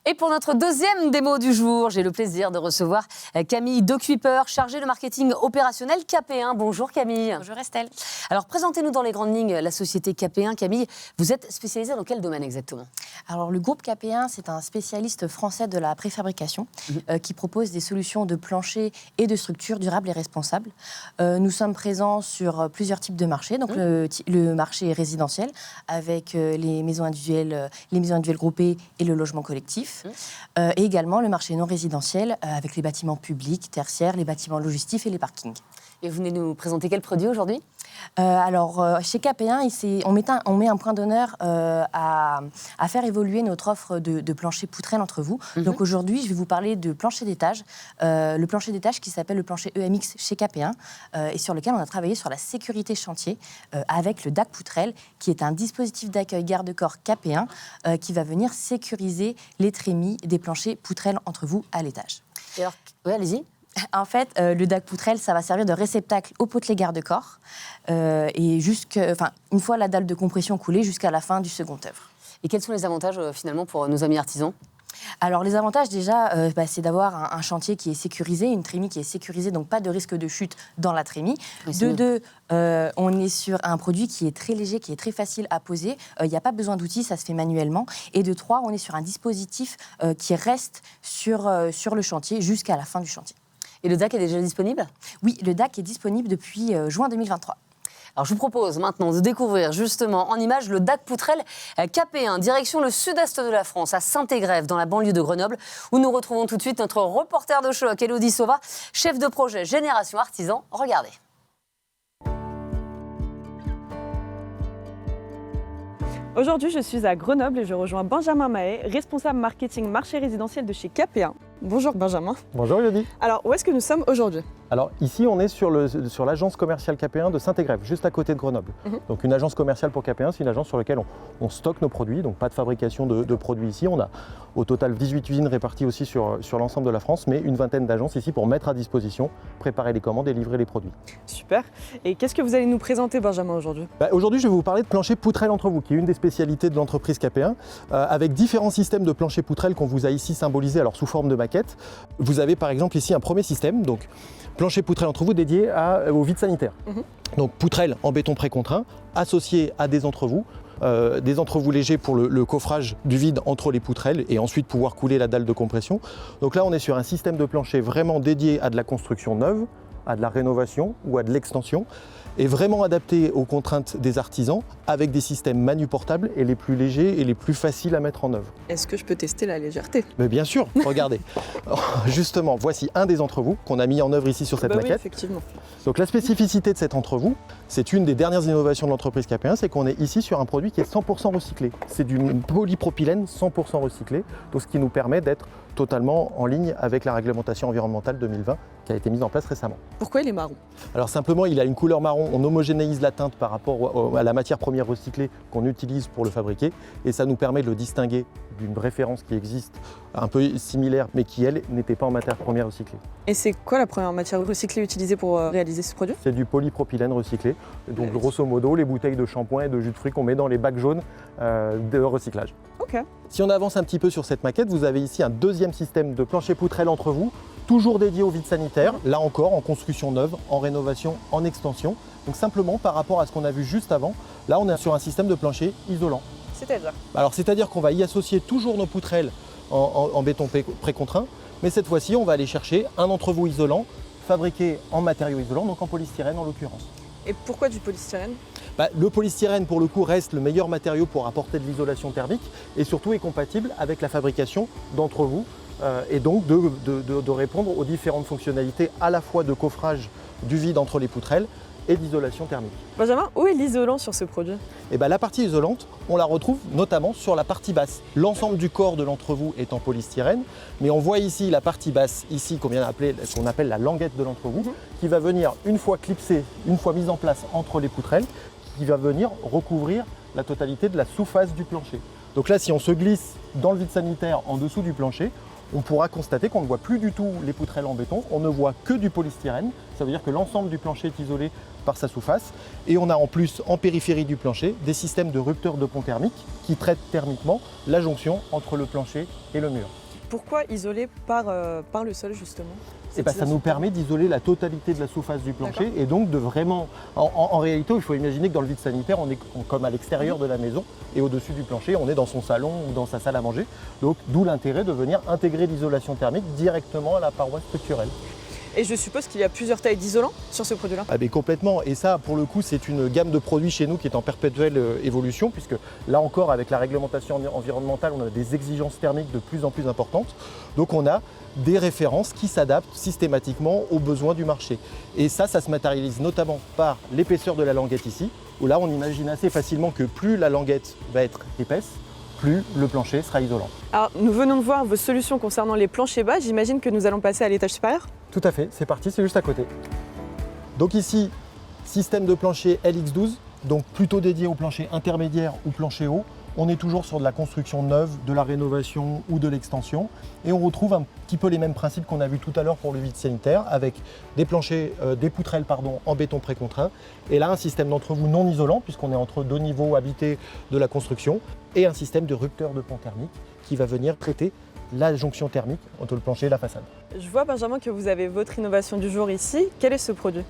Et pour notre deuxième démo du jour, j'ai le plaisir de recevoir Camille Decuyper, chargée de marketing opérationnel KP1. Bonjour Camille. Bonjour Estelle. Alors présentez-nous dans les grandes lignes la société KP1. Camille, vous êtes spécialisée dans quel domaine exactement ? Alors le groupe KP1, c'est un spécialiste français de la préfabrication qui propose des solutions de plancher et de structures durables et responsables. Nous sommes présents sur plusieurs types de marchés, donc le marché résidentiel avec les maisons individuelles groupées et le logement collectif. Et également le marché non résidentiel avec les bâtiments publics, tertiaires, les bâtiments logistiques et les parkings. Et vous venez nous présenter quel produit aujourd'hui ? Chez KP1, on met un point d'honneur à faire évoluer notre offre de plancher poutrelle entre vous. Donc aujourd'hui, je vais vous parler de plancher d'étage. Le plancher d'étage qui s'appelle le plancher EMX chez KP1 et sur lequel on a travaillé sur la sécurité chantier avec le DAC poutrelle qui est un dispositif d'accueil garde-corps KP1 qui va venir sécuriser les trémies des planchers poutrelles entre vous à l'étage. Et alors, oui, allez-y. En fait, le DAC poutrelle, ça va servir de réceptacle au potelet garde-corps et une fois la dalle de compression coulée jusqu'à la fin du second œuvre. Et quels sont les avantages finalement pour nos amis artisans ? Alors les avantages déjà, c'est d'avoir un chantier qui est sécurisé, une trémie qui est sécurisée, donc pas de risque de chute dans la trémie. De deux, on est sur un produit qui est très léger, qui est très facile à poser. Il n'y a pas besoin d'outils, ça se fait manuellement. Et de trois, on est sur un dispositif qui reste sur le chantier jusqu'à la fin du chantier. Et le DAC est déjà disponible ? Oui, le DAC est disponible depuis juin 2023. Alors je vous propose maintenant de découvrir justement en images le DAC poutrelle KP1, direction le sud-est de la France, à Saint-Égrève, dans la banlieue de Grenoble, où nous retrouvons tout de suite notre reporter de choc, Élodie Sauva, chef de projet Génération Artisan. Regardez. Aujourd'hui, je suis à Grenoble et je rejoins Benjamin Mahé, responsable marketing marché résidentiel de chez KP1. Bonjour Benjamin. Bonjour Élodie. Alors, où est-ce que nous sommes aujourd'hui ? Alors ici, on est sur l'agence commerciale KP1 de Saint-Égrève, juste à côté de Grenoble. Donc une agence commerciale pour KP1, c'est une agence sur laquelle on stocke nos produits, donc pas de fabrication de produits ici. On a au total 18 usines réparties aussi sur l'ensemble de la France, mais une vingtaine d'agences ici pour mettre à disposition, préparer les commandes et livrer les produits. Super. Et qu'est-ce que vous allez nous présenter Benjamin aujourd'hui ? Aujourd'hui, je vais vous parler de plancher poutrelle entre vous, qui est une des spécialités de l'entreprise KP1, avec différents systèmes de plancher poutrelle qu'on vous a ici symbolisés, alors sous forme de maquette. Vous avez par exemple ici un premier système, donc plancher poutrelle entre vous dédié au vide sanitaire. Donc poutrelle en béton précontraint, associé à des entrevous légers pour le coffrage du vide entre les poutrelles et ensuite pouvoir couler la dalle de compression. Donc là on est sur un système de plancher vraiment dédié à de la construction neuve, à de la rénovation ou à de l'extension, et vraiment adapté aux contraintes des artisans avec des systèmes manuportables et les plus légers et les plus faciles à mettre en œuvre. Est-ce que je peux tester la légèreté ? Mais bien sûr, regardez. Justement, voici un des entrevous qu'on a mis en œuvre ici sur cette maquette. Oui, effectivement. Donc la spécificité de cet entrevous, c'est une des dernières innovations de l'entreprise KP1, c'est qu'on est ici sur un produit qui est 100% recyclé. C'est du polypropylène 100% recyclé, donc ce qui nous permet d'être totalement en ligne avec la réglementation environnementale 2020 qui a été mise en place récemment. Pourquoi il est marron ? Alors simplement, il a une couleur marron, on homogénéise la teinte par rapport à la matière première recyclée qu'on utilise pour le fabriquer et ça nous permet de le distinguer d'une référence qui existe un peu similaire mais qui elle n'était pas en matière première recyclée. Et c'est quoi la première matière recyclée utilisée pour réaliser ce produit ? C'est du polypropylène recyclé, donc grosso modo les bouteilles de shampoing et de jus de fruits qu'on met dans les bacs jaunes de recyclage. Ok. Si on avance un petit peu sur cette maquette, vous avez ici un deuxième système de plancher poutrelle entre vous, toujours dédié au vide sanitaire, là encore en construction neuve, en rénovation, en extension. Donc simplement par rapport à ce qu'on a vu juste avant, là on est sur un système de plancher isolant. C'est-à-dire ? Alors c'est-à-dire qu'on va y associer toujours nos poutrelles en béton précontraint, mais cette fois-ci on va aller chercher un entrevous isolant fabriqué en matériaux isolants, donc en polystyrène en l'occurrence. Et pourquoi du polystyrène ? Le polystyrène pour le coup reste le meilleur matériau pour apporter de l'isolation thermique et surtout est compatible avec la fabrication d'entrevous et donc de répondre aux différentes fonctionnalités à la fois de coffrage du vide entre les poutrelles et d'isolation thermique. Benjamin, où est l'isolant sur ce produit ? La partie isolante, on la retrouve notamment sur la partie basse. L'ensemble du corps de l'entrevous est en polystyrène, mais on voit ici la partie basse, ici qu'on appelle la languette de l'entrevous, qui va venir une fois clipsée, une fois mise en place entre les poutrelles, qui va venir recouvrir la totalité de la sous-face du plancher. Donc là, si on se glisse dans le vide sanitaire en dessous du plancher, on pourra constater qu'on ne voit plus du tout les poutrelles en béton, on ne voit que du polystyrène. Ça veut dire que l'ensemble du plancher est isolé par sa surface. Et on a en plus, en périphérie du plancher, des systèmes de rupteurs de pont thermique qui traitent thermiquement la jonction entre le plancher et le mur. Pourquoi isoler par le sol, justement? Ça nous permet d'isoler la totalité de la surface du plancher et donc de vraiment... En réalité, il faut imaginer que dans le vide sanitaire, on est comme à l'extérieur de la maison et au-dessus du plancher, on est dans son salon ou dans sa salle à manger. Donc d'où l'intérêt de venir intégrer l'isolation thermique directement à la paroi structurelle. Et je suppose qu'il y a plusieurs tailles d'isolants sur ce produit-là? Ah ben complètement, et ça pour le coup c'est une gamme de produits chez nous qui est en perpétuelle évolution, puisque là encore avec la réglementation environnementale on a des exigences thermiques de plus en plus importantes, donc on a des références qui s'adaptent systématiquement aux besoins du marché. Et ça se matérialise notamment par l'épaisseur de la languette ici, où là on imagine assez facilement que plus la languette va être épaisse, plus le plancher sera isolant. Alors, nous venons de voir vos solutions concernant les planchers bas. J'imagine que nous allons passer à l'étage supérieur? Tout à fait, c'est parti, c'est juste à côté. Donc ici, système de plancher LX12, donc plutôt dédié au plancher intermédiaire ou plancher haut. On est toujours sur de la construction neuve, de la rénovation ou de l'extension. Et on retrouve un petit peu les mêmes principes qu'on a vus tout à l'heure pour le vide sanitaire, avec des planchers, des poutrelles en béton précontraint. Et là, un système d'entrevous non isolant, puisqu'on est entre deux niveaux habités de la construction, et un système de rupteur de pont thermique qui va venir traiter la jonction thermique entre le plancher et la façade. Je vois, Benjamin, que vous avez votre innovation du jour ici. Quel est ce produit?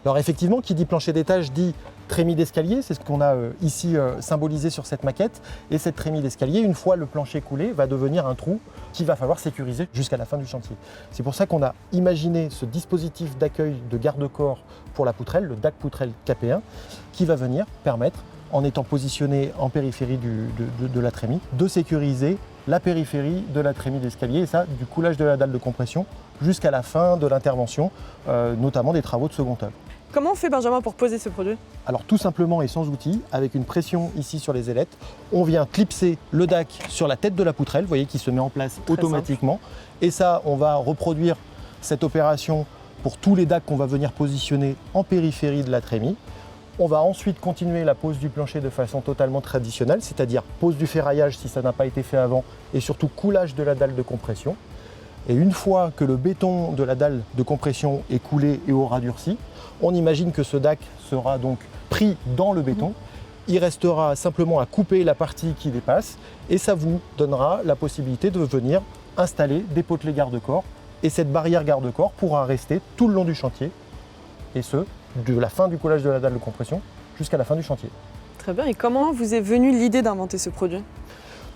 Alors effectivement, qui dit plancher d'étage dit trémie d'escalier, c'est ce qu'on a ici symbolisé sur cette maquette. Et cette trémie d'escalier, une fois le plancher coulé, va devenir un trou qu'il va falloir sécuriser jusqu'à la fin du chantier. C'est pour ça qu'on a imaginé ce dispositif d'accueil de garde-corps pour la poutrelle, le DAC poutrelle KP1, qui va venir permettre, en étant positionné en périphérie de la trémie, de sécuriser la périphérie de la trémie d'escalier, et ça, du coulage de la dalle de compression jusqu'à la fin de l'intervention, notamment des travaux de seconde œuvre. Comment on fait, Benjamin, pour poser ce produit? Alors tout simplement et sans outil, avec une pression ici sur les ailettes, on vient clipser le DAC sur la tête de la poutrelle, vous voyez, qui se met en place automatiquement. Et ça, on va reproduire cette opération pour tous les DAC qu'on va venir positionner en périphérie de la trémie. On va ensuite continuer la pose du plancher de façon totalement traditionnelle, c'est-à-dire pose du ferraillage si ça n'a pas été fait avant, et surtout coulage de la dalle de compression. Et une fois que le béton de la dalle de compression est coulé et aura durci, on imagine que ce DAC sera donc pris dans le béton. Il restera simplement à couper la partie qui dépasse, et ça vous donnera la possibilité de venir installer des potelets garde-corps. Et cette barrière garde-corps pourra rester tout le long du chantier, et ce, de la fin du coulage de la dalle de compression jusqu'à la fin du chantier. Très bien. Et comment vous est venue l'idée d'inventer ce produit?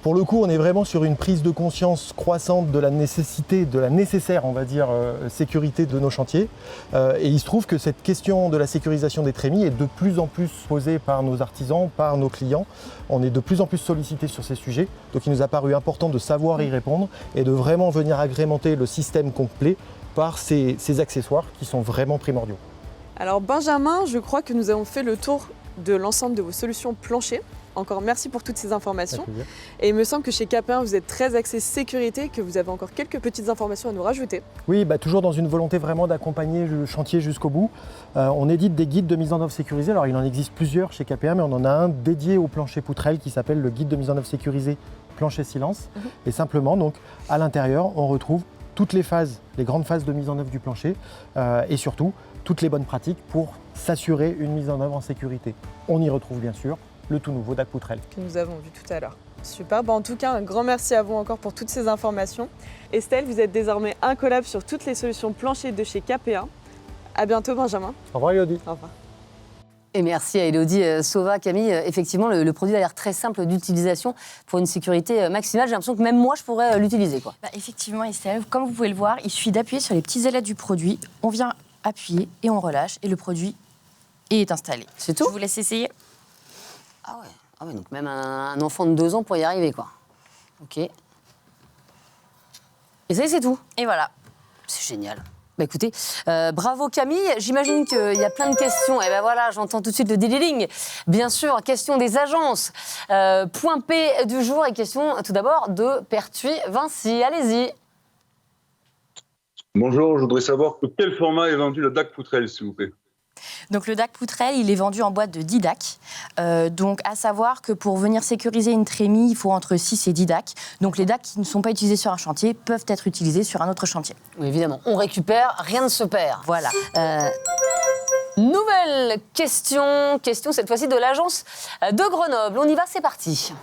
Pour le coup, on est vraiment sur une prise de conscience croissante de la nécessité, de la nécessaire, on va dire, sécurité de nos chantiers. Et il se trouve que cette question de la sécurisation des trémies est de plus en plus posée par nos artisans, par nos clients. On est de plus en plus sollicité sur ces sujets. Donc il nous a paru important de savoir y répondre et de vraiment venir agrémenter le système complet par ces accessoires qui sont vraiment primordiaux. Alors Benjamin, je crois que nous avons fait le tour de l'ensemble de vos solutions plancher. Encore merci pour toutes ces informations. Et il me semble que chez KP1, vous êtes très axé sécurité, que vous avez encore quelques petites informations à nous rajouter. Oui, toujours dans une volonté vraiment d'accompagner le chantier jusqu'au bout. On édite des guides de mise en œuvre sécurisée. Alors il en existe plusieurs chez KP1, mais on en a un dédié au plancher poutrelle qui s'appelle le guide de mise en œuvre sécurisé plancher silence. Et simplement, donc, à l'intérieur, on retrouve toutes les phases, les grandes phases de mise en œuvre du plancher et surtout toutes les bonnes pratiques pour s'assurer une mise en œuvre en sécurité. On y retrouve bien sûr le tout nouveau DAC poutrelle. Que nous avons vu tout à l'heure. Super, en tout cas un grand merci à vous encore pour toutes ces informations. Estelle, vous êtes désormais incollable sur toutes les solutions plancher de chez KP1. À bientôt Benjamin. Au revoir Elodie. Au revoir. Et merci à Elodie Sauva. Camille, effectivement, le produit a l'air très simple d'utilisation pour une sécurité maximale. J'ai l'impression que même moi, je pourrais l'utiliser. Effectivement, Estelle, comme vous pouvez le voir, il suffit d'appuyer sur les petits ailettes du produit. On vient appuyer et on relâche et le produit est installé. C'est tout? Je vous laisse essayer. Ah ouais, donc même un enfant de 2 ans pour y arriver, quoi. Ok. Et ça y est, c'est tout. Et voilà. C'est génial. Écoutez, bravo Camille. J'imagine qu'il y a plein de questions. Et ben voilà, j'entends tout de suite le dililing. Bien sûr, question des agences. Point P du jour et question tout d'abord de Pertuis Vinci. Allez-y. Bonjour, je voudrais savoir quel format est vendu le DAC poutrelle, s'il vous plaît. Donc le DAC poutrelle, il est vendu en boîte de 10 DAC. Donc à savoir que pour venir sécuriser une trémie, il faut entre 6 et 10 DAC. Donc les DAC qui ne sont pas utilisés sur un chantier peuvent être utilisés sur un autre chantier. Oui, évidemment, on récupère, rien ne se perd. Voilà. Nouvelle question cette fois-ci de l'agence de Grenoble. On y va, c'est parti.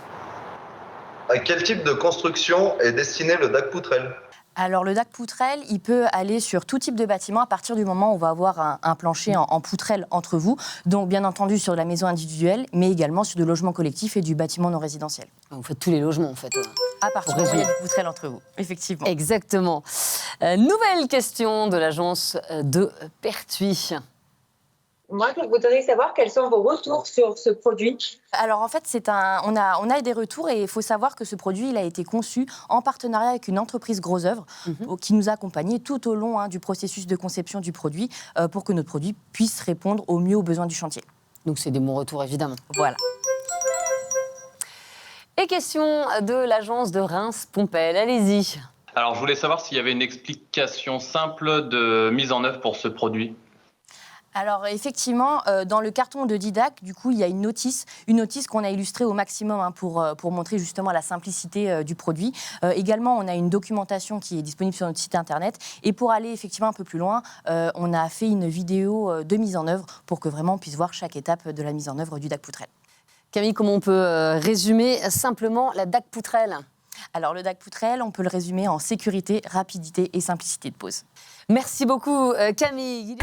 À quel type de construction est destiné le DAC poutrelle? Alors le DAC poutrelle, il peut aller sur tout type de bâtiment à partir du moment où on va avoir un plancher en poutrelle entre vous. Donc bien entendu sur de la maison individuelle, mais également sur du logement collectif et du bâtiment non résidentiel. Vous faites tous les logements en fait. À partir du moment où il y a du poutrelle entre vous, effectivement. Exactement. Nouvelle question de l'agence de Pertuis. Moi, je voudrais savoir quels sont vos retours sur ce produit. Alors en fait, on a des retours et il faut savoir que ce produit il a été conçu en partenariat avec une entreprise Gros Œuvre qui nous a accompagnés tout au long du processus de conception du produit pour que notre produit puisse répondre au mieux aux besoins du chantier. Donc c'est des bons retours évidemment. Voilà. Et question de l'agence de Reims-Pompelle. Allez-y. Alors je voulais savoir s'il y avait une explication simple de mise en œuvre pour ce produit. Alors effectivement, dans le carton de Didac, du coup, il y a une notice qu'on a illustrée au maximum pour montrer justement la simplicité du produit. Également, on a une documentation qui est disponible sur notre site internet. Et pour aller effectivement un peu plus loin, on a fait une vidéo de mise en œuvre pour que vraiment on puisse voir chaque étape de la mise en œuvre du DAC poutrelle. Camille, comment on peut résumer simplement la DAC poutrelle ? Alors le DAC poutrelle, on peut le résumer en sécurité, rapidité et simplicité de pose. Merci beaucoup Camille.